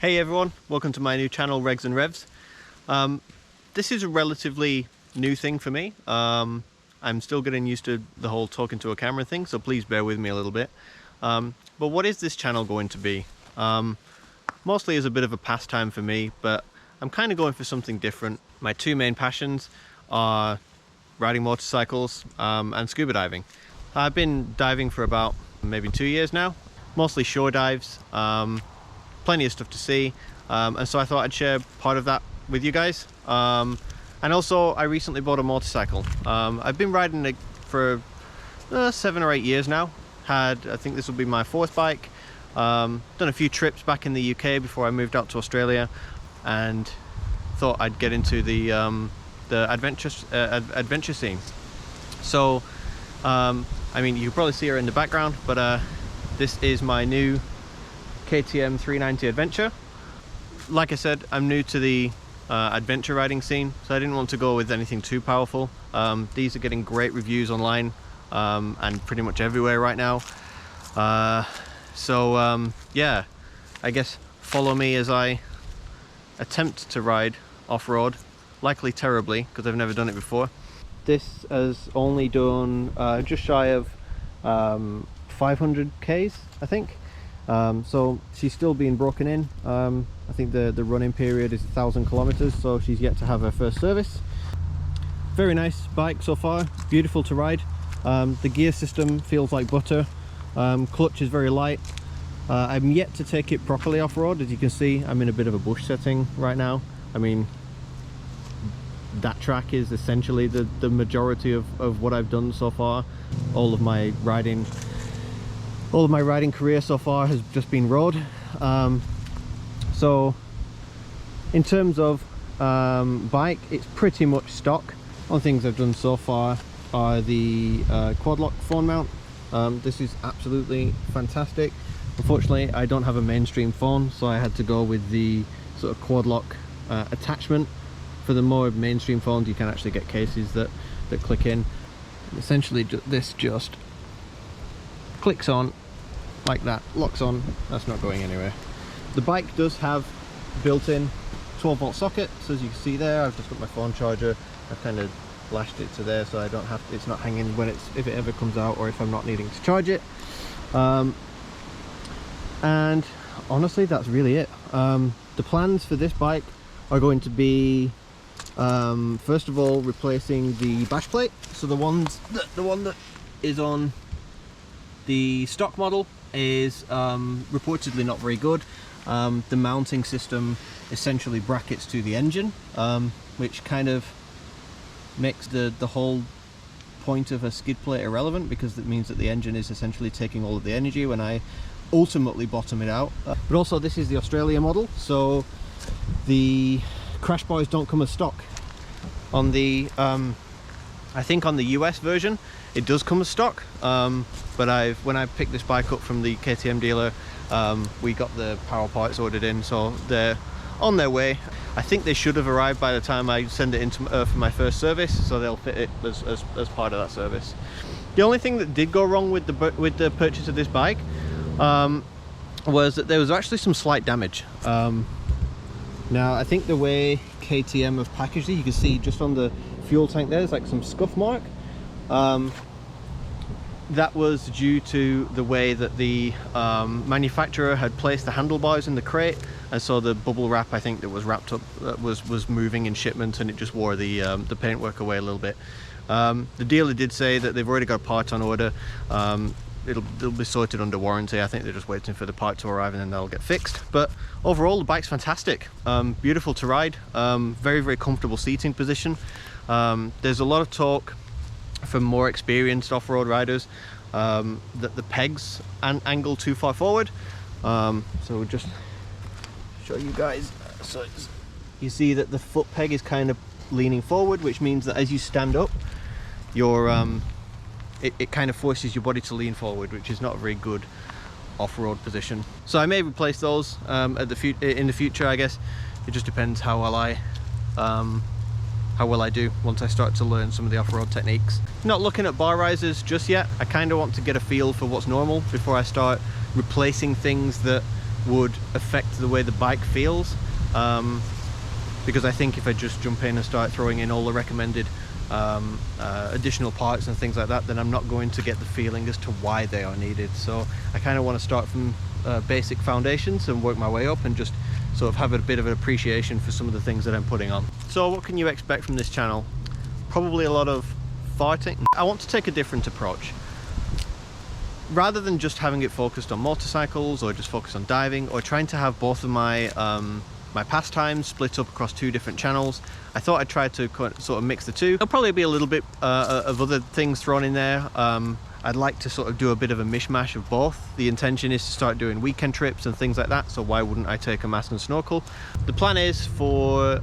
Hey everyone, welcome to my new channel, Regs and Revs. This is a relatively new thing for me. I'm still getting used to the whole talking to a camera thing, so please bear with me a little bit. But what is this channel going to be? Mostly as a bit of a pastime for me, but I'm kind of going for something different. My two main passions are riding motorcycles and scuba diving. I've been diving for about maybe 2 years now, mostly shore dives. Plenty of stuff to see, and so I thought I'd share part of that with you guys. And also I recently bought a motorcycle. I've been riding it for 7 or 8 years now. I think this will be my 4th bike. Done a few trips back in the UK before I moved out to Australia, and thought I'd get into the adventure scene. So I mean, you can probably see her in the background, but this is my new KTM 390 Adventure. Like I said, I'm new to the adventure riding scene, so I didn't want to go with anything too powerful. These are getting great reviews online and pretty much everywhere right now. Yeah, I guess follow me as I attempt to ride off-road, likely terribly because I've never done it before. This has only done just shy of 500 Ks, I think. So she's still being broken in. I think the running period is 1,000 kilometers, so she's yet to have her first service. Very nice bike so far, beautiful to ride. The gear system feels like butter. Clutch is very light. I'm yet to take it properly off-road. As you can see, I'm in a bit of a bush setting right now. I mean, that track is essentially the majority of what I've done so far. All of my riding career so far has just been road. So in terms of bike, it's pretty much stock. One things I've done so far are the quad lock phone mount. This is absolutely fantastic. Unfortunately, I don't have a mainstream phone, so I had to go with the sort of quad lock attachment. For the more mainstream phones, you can actually get cases that click in. Essentially, this just clicks on like that, locks on. That's not going anywhere. The bike does have built-in 12-volt socket, so as you can see there, I've just got my phone charger. I've kind of lashed it to there, so I don't have it's not hanging when if it ever comes out, or if I'm not needing to charge it. And honestly, that's really it. The plans for this bike are going to be, first of all, replacing the bash plate. So the one that is on the stock model is reportedly not very good. The mounting system essentially brackets to the engine, which kind of makes the whole point of a skid plate irrelevant, because it means that the engine is essentially taking all of the energy when I ultimately bottom it out. But also, this is the Australia model, so the crash bars don't come as stock. On the I think on the US version it does come as stock, but when I picked this bike up from the KTM dealer, we got the power parts ordered in, so they're on their way. I think they should have arrived by the time I send it into for my first service, so they'll fit it as part of that service. The only thing that did go wrong with the purchase of this bike was that there was actually some slight damage. Now, I think the way KTM have packaged it, you can see just on the fuel tank there's like some scuff mark. That was due to the way that the manufacturer had placed the handlebars in the crate, and so the bubble wrap, I think, that was wrapped up was moving in shipment, and it just wore the paintwork away a little bit. The dealer did say that they've already got parts on order. It'll be sorted under warranty. I think they're just waiting for the part to arrive and then they'll get fixed. But overall, the bike's fantastic. Beautiful to ride. Very, very comfortable seating position. There's a lot of talk from more experienced off-road riders that the pegs angle too far forward. So we'll just show you guys. So you see that the foot peg is kind of leaning forward, which means that as you stand up, it kind of forces your body to lean forward, which is not a very good off-road position. So I may replace those in the future, I guess. It just depends how well I do once I start to learn some of the off-road techniques. Not looking at bar risers just yet. I kind of want to get a feel for what's normal before I start replacing things that would affect the way the bike feels, because I think if I just jump in and start throwing in all the recommended additional parts and things like that, then I'm not going to get the feeling as to why they are needed. So I kind of want to start from basic foundations and work my way up, and just sort of have a bit of an appreciation for some of the things that I'm putting on. So what can you expect from this channel? Probably a lot of farting. I want to take a different approach. Rather than just having it focused on motorcycles, or just focused on diving, or trying to have both of my my pastimes split up across two different channels, I thought I'd try to sort of mix the two. There'll probably be a little bit of other things thrown in there. I'd like to sort of do a bit of a mishmash of both. The intention is to start doing weekend trips and things like that, so why wouldn't I take a mask and snorkel? The plan is for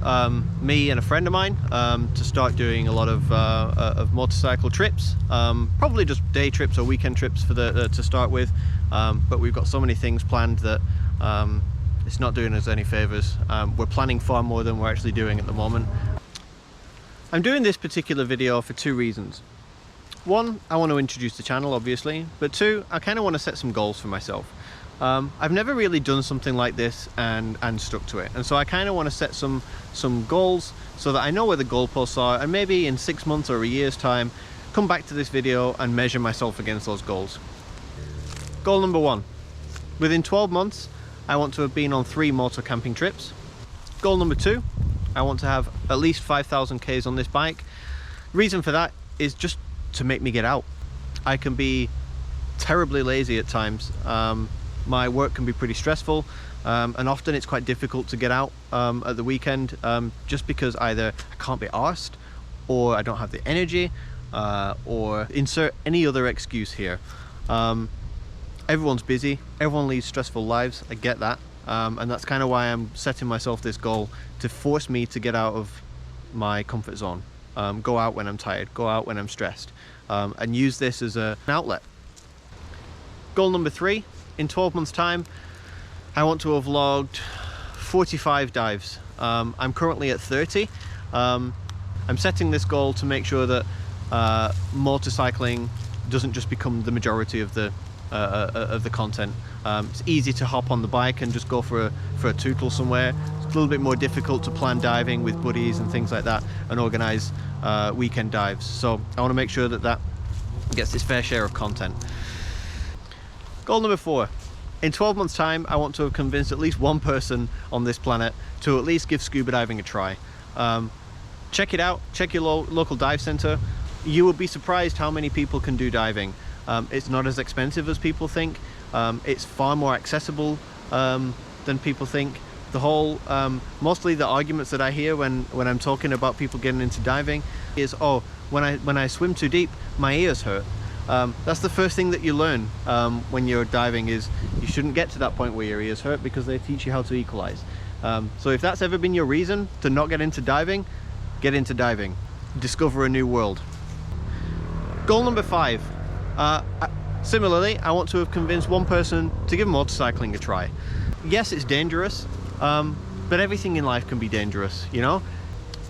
me and a friend of mine to start doing a lot of motorcycle trips, probably just day trips or weekend trips for to start with, but we've got so many things planned that it's not doing us any favors. We're planning far more than we're actually doing at the moment. I'm doing this particular video for two reasons. One, I want to introduce the channel, obviously, but two, I kind of want to set some goals for myself. I've never really done something like this and stuck to it, and so I kind of want to set some goals so that I know where the goalposts are, and maybe in 6 months or a year's time come back to this video and measure myself against those goals. Goal number one: within 12 months I want to have been on 3 motor camping trips. Goal number two: I want to have at least 5,000 Ks on this bike. Reason for that is just to make me get out. I can be terribly lazy at times. My work can be pretty stressful, and often it's quite difficult to get out at the weekend, just because either I can't be arsed, or I don't have the energy, or insert any other excuse here. Everyone's busy, everyone leads stressful lives, I get that, and that's kind of why I'm setting myself this goal, to force me to get out of my comfort zone. Go out when I'm tired, go out when I'm stressed, and use this as an outlet. Goal number three: in 12 months time I want to have logged 45 dives. I'm currently at 30. I'm setting this goal to make sure that motorcycling doesn't just become the majority of the content. It's easy to hop on the bike and just go for a tootle somewhere. It's a little bit more difficult to plan diving with buddies and things like that, and organize weekend dives. So I want to make sure that that gets its fair share of content. Goal number four: in 12 months time I want to have convinced at least one person on this planet to at least give scuba diving a try. Check it out, check your local dive center. You will be surprised how many people can do diving. It's not as expensive as people think. It's far more accessible than people think. The whole, mostly the arguments that I hear when I'm talking about people getting into diving is, oh, when I swim too deep, my ears hurt. That's the first thing that you learn when you're diving, is you shouldn't get to that point where your ears hurt, because they teach you how to equalize. So if that's ever been your reason to not get into diving, get into diving. Discover a new world. Goal number five: similarly, I want to have convinced one person to give motorcycling a try. Yes, it's dangerous, but everything in life can be dangerous, you know?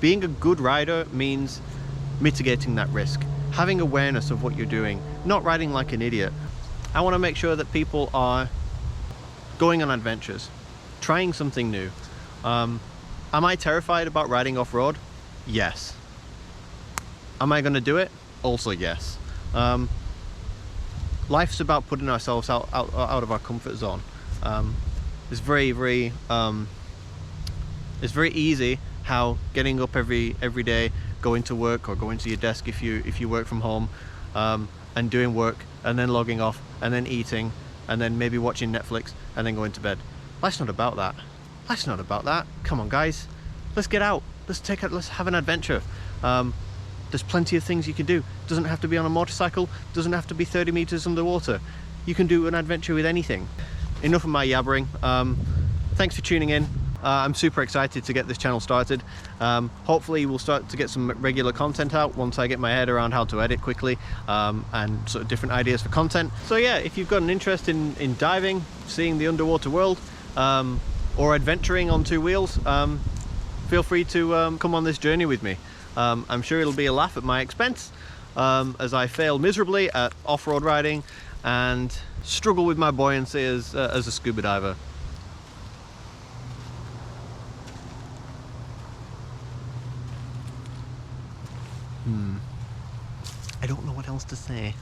Being a good rider means mitigating that risk, having awareness of what you're doing, not riding like an idiot. I want to make sure that people are going on adventures, trying something new. Am I terrified about riding off-road? Yes. Am I going to do it? Also yes. Life's about putting ourselves out of our comfort zone. It's very easy how getting up every day, going to work or going to your desk if you work from home, and doing work and then logging off and then eating and then maybe watching Netflix and then going to bed. Life's not about that. Life's not about that. Come on guys, let's get out. Let's have an adventure. There's plenty of things you can do. It doesn't have to be on a motorcycle, doesn't have to be 30 meters underwater. You can do an adventure with anything. Enough of my yabbering. Thanks for tuning in. I'm super excited to get this channel started. Hopefully we'll start to get some regular content out once I get my head around how to edit quickly, and sort of different ideas for content. So yeah, if you've got an interest in diving, seeing the underwater world, or adventuring on two wheels, feel free to come on this journey with me. I'm sure it'll be a laugh at my expense, as I fail miserably at off-road riding and struggle with my buoyancy as a scuba diver. I don't know what else to say.